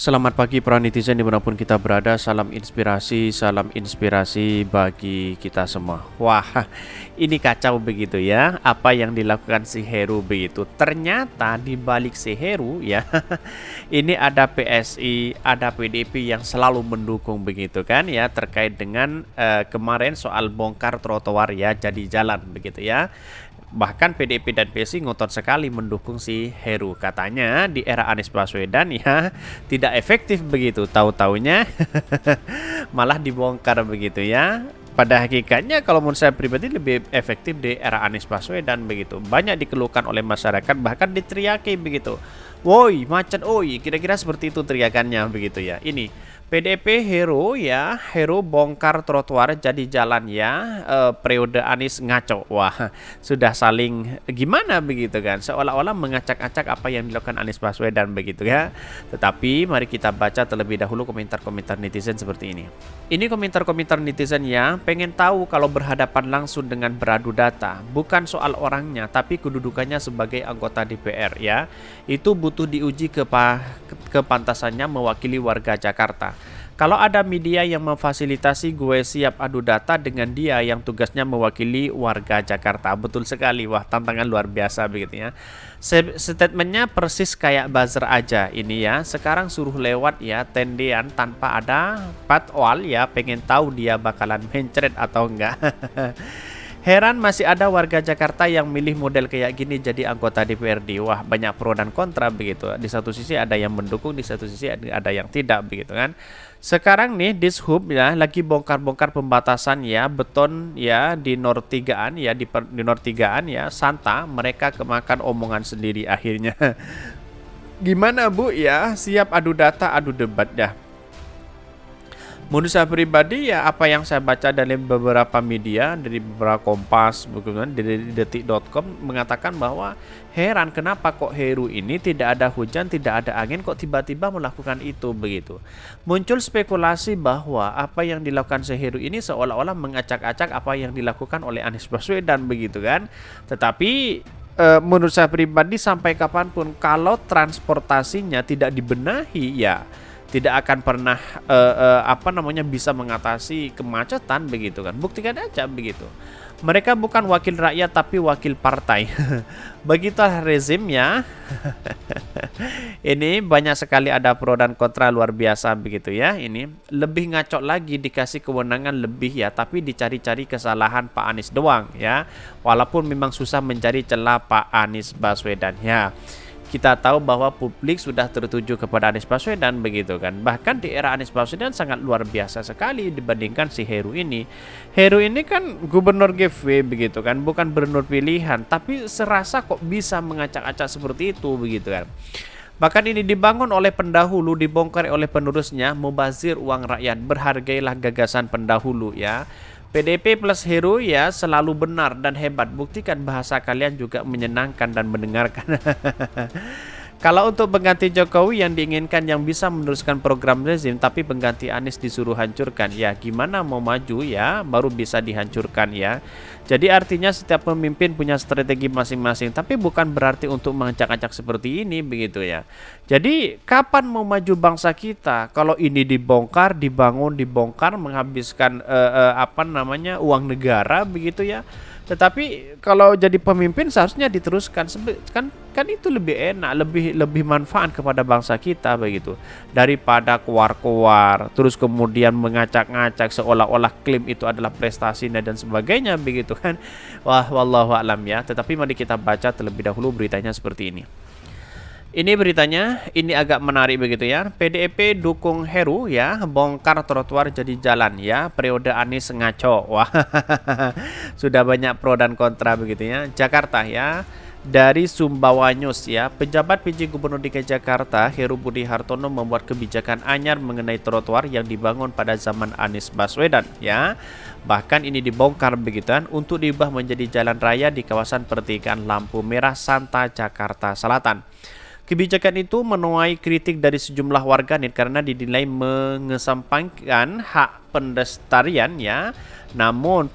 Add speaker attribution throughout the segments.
Speaker 1: Selamat pagi para netizen dimanapun kita berada. Salam inspirasi bagi kita semua. Wah, ini kacau begitu ya. Apa yang dilakukan si Heru begitu. Ternyata di balik si Heru ya, ini ada PSI, ada PDIP yang selalu mendukung begitu kan ya, terkait dengan kemarin soal bongkar trotoar ya jadi jalan begitu ya. Bahkan PDIP dan PSI ngotot sekali mendukung si Heru. Katanya di era Anies Baswedan ya tidak efektif begitu. Tahu-taunya malah dibongkar begitu ya. Pada hakikatnya kalau menurut saya pribadi lebih efektif di era Anies Baswedan begitu. Banyak dikeluhkan oleh masyarakat, bahkan diteriaki begitu. Woi, macet, oi, kira-kira seperti itu teriakannya begitu ya. Ini PDP Heru ya, Heru bongkar trotoar jadi jalan ya, periode Anies ngaco. Wah, sudah saling gimana begitu kan, seolah-olah mengacak-acak apa yang dilakukan Anies Baswedan begitu ya. Tetapi mari kita baca terlebih dahulu komentar-komentar netizen seperti ini. Ini komentar-komentar netizen yang pengen tahu kalau berhadapan langsung dengan beradu data, bukan soal orangnya tapi kedudukannya sebagai anggota DPR ya. Itu butuh diuji kepantasannya mewakili warga Jakarta. Kalau ada media yang memfasilitasi, gue siap adu data dengan dia yang tugasnya mewakili warga Jakarta. Betul sekali, wah tantangan luar biasa begitu ya. Statementnya persis kayak buzzer aja ini ya. Sekarang suruh lewat ya tendean tanpa ada patwal ya, pengen tahu dia bakalan mencret atau enggak. Heran masih ada warga Jakarta yang milih model kayak gini jadi anggota DPRD. Wah, banyak pro dan kontra begitu. Di satu sisi ada yang mendukung, di satu sisi ada yang tidak begitu kan. Sekarang nih Dishub ya lagi bongkar-bongkar pembatasan ya beton ya di Nor 3-an ya di Nor 3-an ya Santa, mereka kemakan omongan sendiri akhirnya. Gimana Bu ya? Siap adu data, adu debat ya. Menurut saya pribadi ya apa yang saya baca dari beberapa media, dari beberapa Kompas, dari detik.com mengatakan bahwa heran kenapa kok Heru ini tidak ada hujan, tidak ada angin kok tiba-tiba melakukan itu begitu. Muncul spekulasi bahwa apa yang dilakukan si Heru ini seolah-olah mengacak-acak apa yang dilakukan oleh Anies Baswedan begitu kan. Tetapi menurut saya pribadi sampai kapanpun kalau transportasinya tidak dibenahi ya tidak akan pernah bisa mengatasi kemacetan begitu kan. Buktikan aja begitu. Mereka bukan wakil rakyat tapi wakil partai. Begitulah rezimnya. Ini banyak sekali ada pro dan kontra luar biasa begitu ya. Ini lebih ngaco lagi dikasih kewenangan lebih ya, tapi dicari-cari kesalahan Pak Anies doang ya. Walaupun memang susah mencari celah Pak Anies Baswedan ya. Kita tahu bahwa publik sudah tertuju kepada Anies Baswedan begitu kan. Bahkan di era Anies Baswedan sangat luar biasa sekali dibandingkan si Heru ini. Heru ini kan gubernur GV begitu kan, bukan gubernur pilihan, tapi serasa kok bisa mengacak-acak seperti itu begitu kan. Bahkan ini dibangun oleh pendahulu, dibongkar oleh penerusnya, mubazir uang rakyat. Berhargailah gagasan pendahulu ya. PDP plus Heru ya selalu benar dan hebat. Buktikan bahasa kalian juga menyenangkan dan mendengarkan. Kalau untuk pengganti Jokowi yang diinginkan yang bisa meneruskan program rezim, tapi pengganti Anies disuruh hancurkan. Ya gimana mau maju ya baru bisa dihancurkan ya. Jadi artinya setiap pemimpin punya strategi masing-masing, tapi bukan berarti untuk mengacak-acak seperti ini begitu ya. Jadi kapan mau maju bangsa kita kalau ini dibongkar, dibangun, dibongkar, menghabiskan uang negara begitu ya. Tetapi kalau jadi pemimpin seharusnya diteruskan kan itu lebih enak, lebih manfaat kepada bangsa kita begitu daripada keluar-keluar terus kemudian mengacak-ngacak seolah-olah klaim itu adalah prestasinya dan sebagainya begitu kan. Wah, wallahu a'lam ya. Tetapi mari kita baca terlebih dahulu beritanya seperti ini. Ini beritanya, ini agak menarik begitu ya. PDIP dukung Heru ya, bongkar trotoar jadi jalan ya, periode Anies ngaco. Wah, sudah banyak pro dan kontra begitu ya. Jakarta ya, dari Sumbawa News ya, pejabat PJ Gubernur DKI Jakarta Heru Budi Hartono membuat kebijakan anyar mengenai trotoar yang dibangun pada zaman Anies Baswedan ya. Bahkan ini dibongkar begitu kan untuk diubah menjadi jalan raya di kawasan pertigaan lampu merah Santa Jakarta Selatan. Kebijakan itu menuai kritik dari sejumlah warganet karena dinilai mengesampingkan hak pendestarian ya. Namun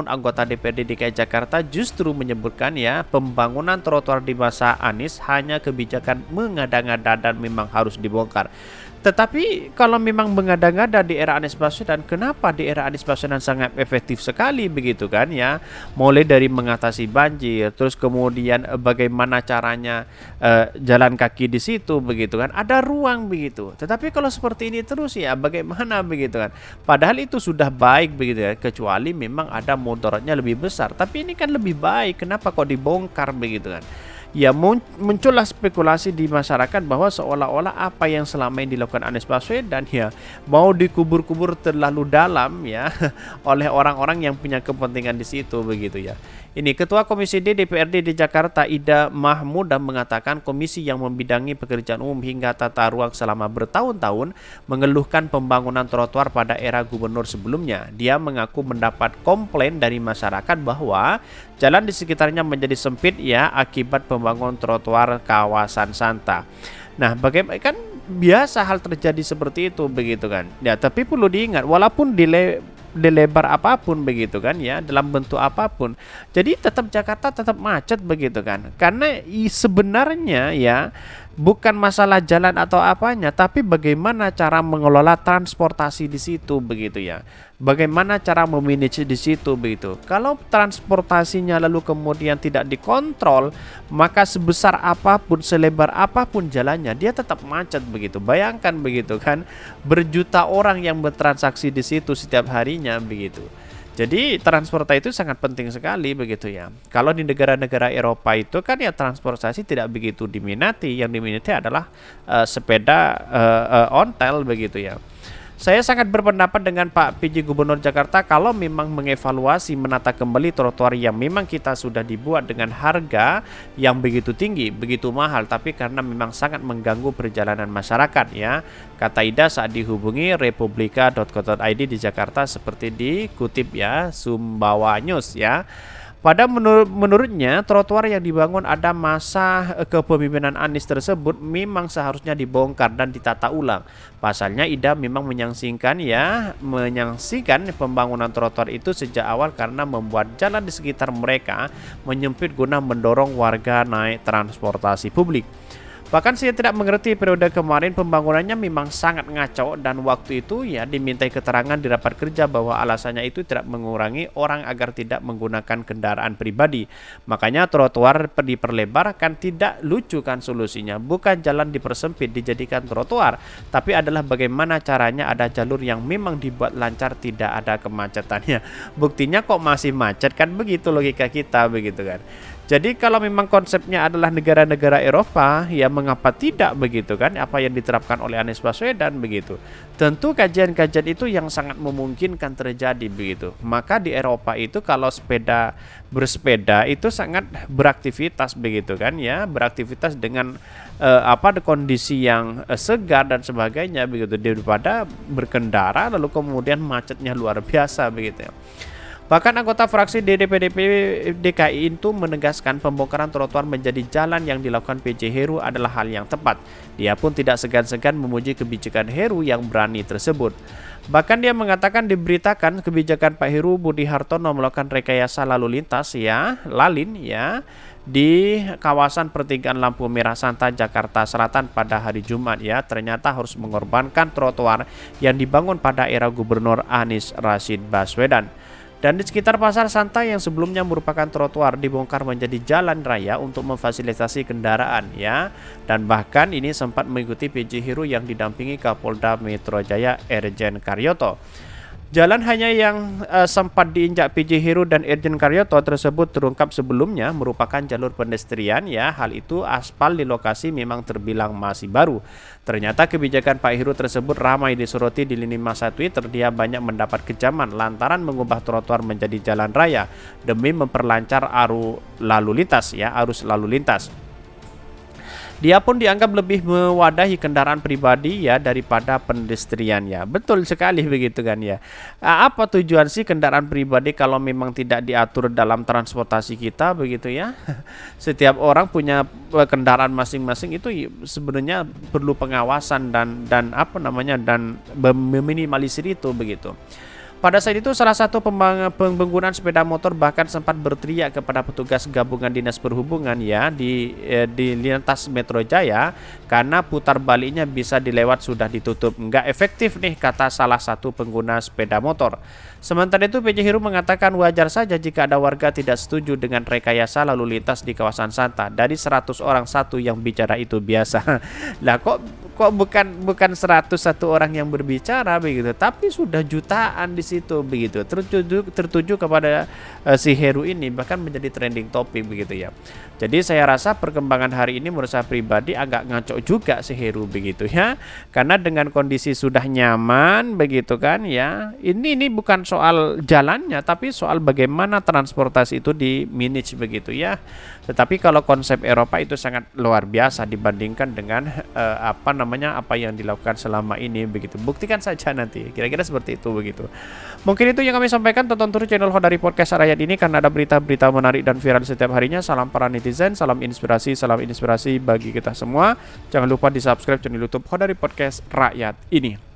Speaker 1: anggota DPRD DKI Jakarta justru menyebutkan ya pembangunan trotoar di masa Anies hanya kebijakan mengada-ngada dan memang harus dibongkar. Tetapi kalau memang mengada-ngada di era Anies Baswedan, kenapa di era Anies Baswedan sangat efektif sekali begitu kan ya? Mulai dari mengatasi banjir, terus kemudian bagaimana caranya jalan kaki di situ begitu kan? Ada ruang begitu. Tetapi kalau seperti ini terus ya bagaimana begitu kan? Padahal itu sudah baik begitu ya, kecuali memang ada mudaratnya lebih besar. Tapi ini kan lebih baik, kenapa kok dibongkar begitu kan? Ya muncullah spekulasi di masyarakat bahwa seolah-olah apa yang selama ini dilakukan Anies Baswedan ya mau dikubur-kubur terlalu dalam ya oleh orang-orang yang punya kepentingan di situ begitu ya. Ini Ketua Komisi D DPRD di Jakarta Ida Mahmuda mengatakan komisi yang membidangi pekerjaan umum hingga tata ruang selama bertahun-tahun mengeluhkan pembangunan trotoar pada era gubernur sebelumnya. Dia mengaku mendapat komplain dari masyarakat bahwa jalan di sekitarnya menjadi sempit ya akibat pembangunan trotoar kawasan Santa. Nah, bagaimana kan biasa hal terjadi seperti itu begitu kan. Ya, tapi perlu diingat walaupun dilebar apapun begitu kan ya dalam bentuk apapun. Jadi tetap Jakarta tetap macet begitu kan. Karena sebenarnya ya bukan masalah jalan atau apanya, tapi bagaimana cara mengelola transportasi di situ begitu ya. Bagaimana cara memanage di situ begitu. Kalau transportasinya lalu kemudian tidak dikontrol, maka sebesar apapun, selebar apapun jalannya, dia tetap macet begitu. Bayangkan begitu kan, berjuta orang yang bertransaksi di situ setiap harinya begitu. Jadi transportasi itu sangat penting sekali begitu ya. Kalau di negara-negara Eropa itu kan ya transportasi tidak begitu diminati. Yang diminati adalah sepeda ontel begitu ya. Saya sangat berpendapat dengan Pak PJ Gubernur Jakarta kalau memang mengevaluasi menata kembali trotoar yang memang kita sudah dibuat dengan harga yang begitu tinggi, begitu mahal, tapi karena memang sangat mengganggu perjalanan masyarakat ya. Kata Ida saat dihubungi republika.co.id di Jakarta seperti dikutip ya Sumbawa News ya. Menurutnya trotoar yang dibangun ada masa kepemimpinan Anies tersebut memang seharusnya dibongkar dan ditata ulang. Pasalnya Ida memang menyaksikan pembangunan trotoar itu sejak awal karena membuat jalan di sekitar mereka menyempit guna mendorong warga naik transportasi publik. Bahkan saya tidak mengerti periode kemarin pembangunannya memang sangat ngaco dan waktu itu ya dimintai keterangan di rapat kerja bahwa alasannya itu tidak mengurangi orang agar tidak menggunakan kendaraan pribadi. Makanya trotoar diperlebar kan tidak lucu kan solusinya. Bukan jalan dipersempit dijadikan trotoar, tapi adalah bagaimana caranya ada jalur yang memang dibuat lancar tidak ada kemacetannya. Buktinya kok masih macet kan begitu logika kita begitu kan. Jadi kalau memang konsepnya adalah negara-negara Eropa, ya mengapa tidak begitu kan? Apa yang diterapkan oleh Anies Baswedan begitu. Tentu kajian-kajian itu yang sangat memungkinkan terjadi begitu. Maka di Eropa itu kalau bersepeda itu sangat beraktivitas begitu kan ya, beraktivitas dengan kondisi yang segar dan sebagainya begitu daripada berkendara lalu kemudian macetnya luar biasa begitu ya. Bahkan anggota fraksi DPRD DKI itu menegaskan pembongkaran trotoar menjadi jalan yang dilakukan PJ Heru adalah hal yang tepat. Dia pun tidak segan-segan memuji kebijakan Heru yang berani tersebut. Bahkan dia mengatakan diberitakan kebijakan Pak Heru Budi Hartono melakukan rekayasa lalu lintas lalin di kawasan pertigaan lampu merah Santa Jakarta Selatan pada hari Jumat ternyata harus mengorbankan trotoar yang dibangun pada era Gubernur Anies Rashid Baswedan. Dan di sekitar Pasar Santa yang sebelumnya merupakan trotoar dibongkar menjadi jalan raya untuk memfasilitasi kendaraan Dan bahkan ini sempat mengikuti PJ Heru yang didampingi Kapolda Metro Jaya Irjen Karyoto. Jalan hanya yang sempat diinjak PJ Heru dan Irjen Karyoto tersebut terungkap sebelumnya merupakan jalur pedestrian Hal itu aspal di lokasi memang terbilang masih baru. Ternyata kebijakan Pak Heru tersebut ramai disoroti di lini masa Twitter. Dia banyak mendapat kecaman lantaran mengubah trotoar menjadi jalan raya demi memperlancar arus lalu lintas. Dia pun dianggap lebih mewadahi kendaraan pribadi ya daripada pedestrian ya. Betul sekali begitu kan ya. Apa tujuan sih kendaraan pribadi kalau memang tidak diatur dalam transportasi kita begitu ya? Setiap orang punya kendaraan masing-masing itu sebenarnya perlu pengawasan dan apa namanya dan meminimalisir itu begitu. Pada saat itu salah satu penggunaan sepeda motor bahkan sempat berteriak kepada petugas gabungan dinas perhubungan ya di lintas Metro Jaya karena putar baliknya bisa dilewat sudah ditutup. Nggak efektif nih kata salah satu pengguna sepeda motor. Sementara itu PJ Heru mengatakan wajar saja jika ada warga tidak setuju dengan rekayasa lalu lintas di kawasan Santa. Dari 100 orang satu yang bicara itu biasa. Lah kok bukan 101 orang yang berbicara begitu, tapi sudah jutaan di situ begitu. Tertuju kepada si Heru ini bahkan menjadi trending topik begitu ya. Jadi saya rasa perkembangan hari ini menurut saya pribadi agak ngaco juga si Heru begitu ya. Karena dengan kondisi sudah nyaman begitu kan ya. Ini bukan soal jalannya tapi soal bagaimana transportasi itu di manage begitu ya. Tetapi kalau konsep Eropa itu sangat luar biasa dibandingkan dengan apa yang dilakukan selama ini begitu. Buktikan saja nanti. Kira-kira seperti itu begitu. Mungkin itu yang kami sampaikan. Tonton terus channel Hodari Podcast Rakyat ini karena ada berita-berita menarik dan viral setiap harinya. Salam para netizen, salam inspirasi bagi kita semua. Jangan lupa di-subscribe channel YouTube Hodari Podcast Rakyat ini.